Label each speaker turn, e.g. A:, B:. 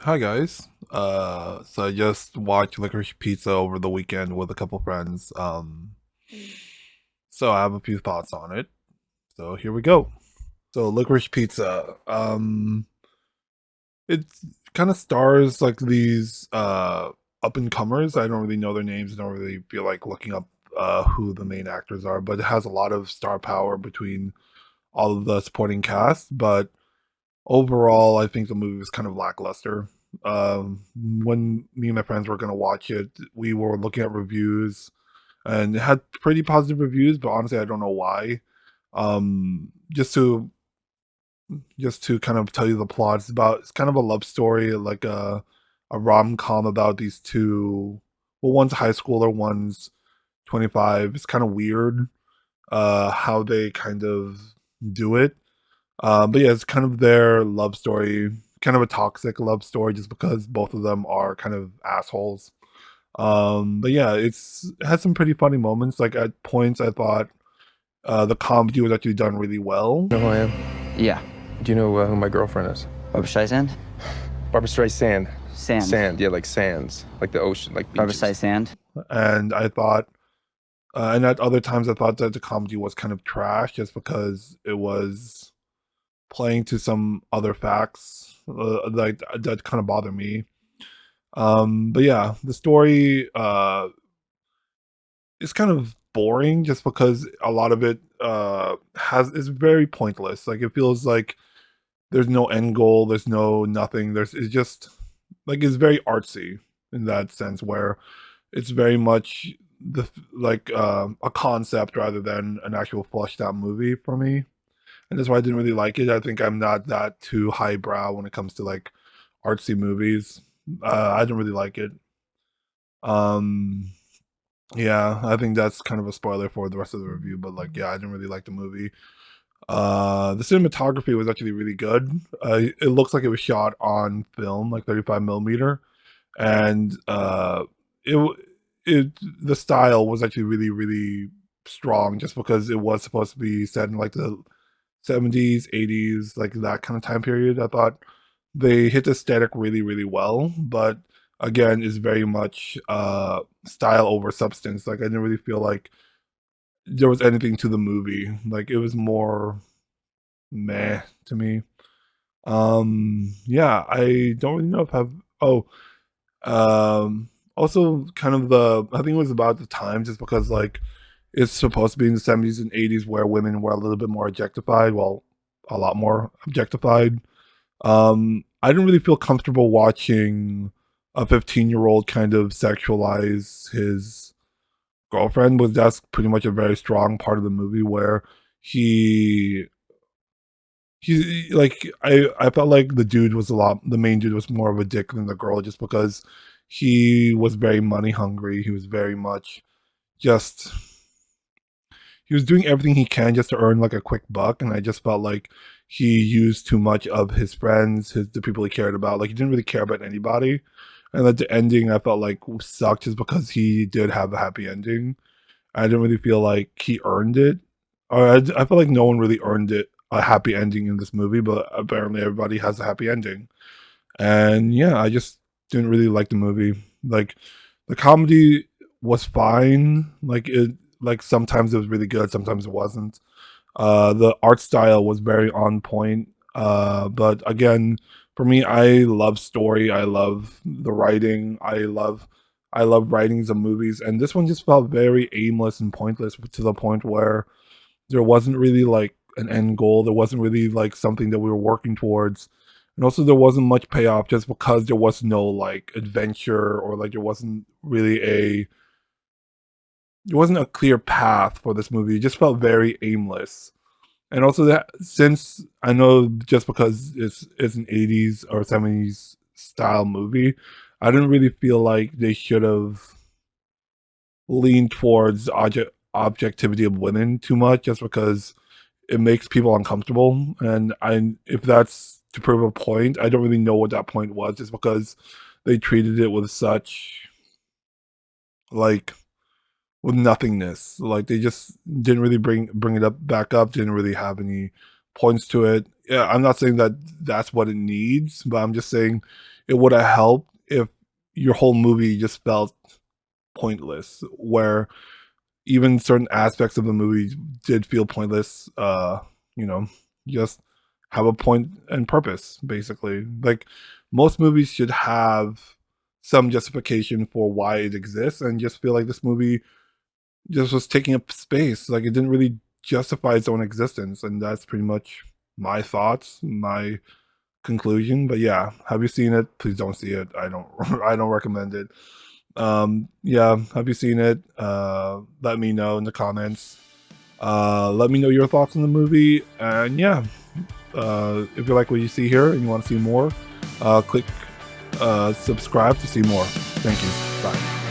A: Hi guys. So I just watched Licorice Pizza over the weekend with a couple friends. So I have a few thoughts on it. So here we go. So Licorice Pizza, it kind of stars like these up and comers. I don't really know their names. I don't really feel like looking up who the main actors are, but it has a lot of star power between all of the supporting cast. But overall, I think the movie was kind of lackluster. When me and my friends were gonna watch it, we were looking at reviews, and it had pretty positive reviews. But honestly, I don't know why. Um, just to just to kind of tell you the plot, it's kind of a love story, like a rom com about these two. Well, one's a high schooler, one's 25. It's kind of weird how they kind of do it. But yeah, it's kind of their love story, kind of a toxic love story, just because both of them are kind of assholes. But yeah, it has some pretty funny moments. Like at points, I thought the comedy was actually done really well.
B: Know who I am?
C: Yeah.
B: Do you know who my girlfriend is?
C: Barbara Streisand?
B: Barbara Streisand.
C: Sand.
B: Sand, yeah, like sands, like the ocean, like
C: Barbara
B: beaches.
C: Streisand?
A: And I thought, and at other times, I thought that the comedy was kind of trash, just because it was playing to some other facts like that kind of bother me. But yeah, the story is kind of boring, just because a lot of it has is very pointless. Like it feels like there's no end goal, there's no nothing. It's just like it's very artsy in that sense, where it's very much the like a concept rather than an actual fleshed out movie for me. And that's why I didn't really like it. I think I'm not that too highbrow when it comes to like artsy movies. I didn't really like it. Um, yeah, I think that's kind of a spoiler for the rest of the review, but like, yeah, I didn't really like the movie. The cinematography was actually really good. It looks like it was shot on film, like 35 millimeter, and it w- it the style was actually really really strong, just because it was supposed to be set in like the 70s, 80s, like that kind of time period. I thought they hit the aesthetic really, really well, but again, it's very much style over substance. Like I didn't really feel like there was anything to the movie. Like it was more meh to me. Yeah, I don't really know if I've oh also kind of I think it was about the time, just because like it's supposed to be in the 70s and 80s where women were a little bit more objectified, well, a lot more objectified. I didn't really feel comfortable watching a 15-year-old kind of sexualize his girlfriend. Was That's pretty much a very strong part of the movie, where he like I felt like the main dude was more of a dick than the girl, just because he was very money hungry. He was very much just he was doing everything he can just to earn like a quick buck, and I just felt like he used too much of his friends, the people he cared about. Like he didn't really care about anybody, and at the ending, I felt like sucked, just because he did have a happy ending. I didn't really feel like he earned it, or I feel like no one really earned it a happy ending in this movie, but apparently everybody has a happy ending. And yeah, I just didn't really like the movie. Like the comedy was fine. Like sometimes it was really good, sometimes it wasn't. The art style was very on point. But again, for me, I love story. I love the writing. I love writings of movies, and this one just felt very aimless and pointless, to the point where there wasn't really like an end goal. There wasn't really like something that we were working towards. And also there wasn't much payoff, just because there was no like adventure, or like there wasn't a clear path for this movie. It just felt very aimless. And also that, since I know, just because it's an 80s or 70s style movie, I didn't really feel like they should have leaned towards objectivity of women too much, just because it makes people uncomfortable. And if that's to prove a point, I don't really know what that point was, just because they treated it with such like with nothingness. Like they just didn't really bring it up back up, didn't really have any points to it. yeah, I'm not saying that that's what it needs, but I'm just saying it would have helped if your whole movie just felt pointless, where even certain aspects of the movie did feel pointless. You know, just have a point and purpose, basically. Like most movies should have some justification for why it exists, and just feel like this movie just was taking up space. Like it didn't really justify its own existence, and that's pretty much my thoughts, my conclusion. But yeah, have you seen it? Please don't see it. I don't I don't recommend it. Yeah, have you seen it? Let me know in the comments. Let me know your thoughts on the movie. And yeah, if you like what you see here and you want to see more, click subscribe to see more. Thank you. Bye.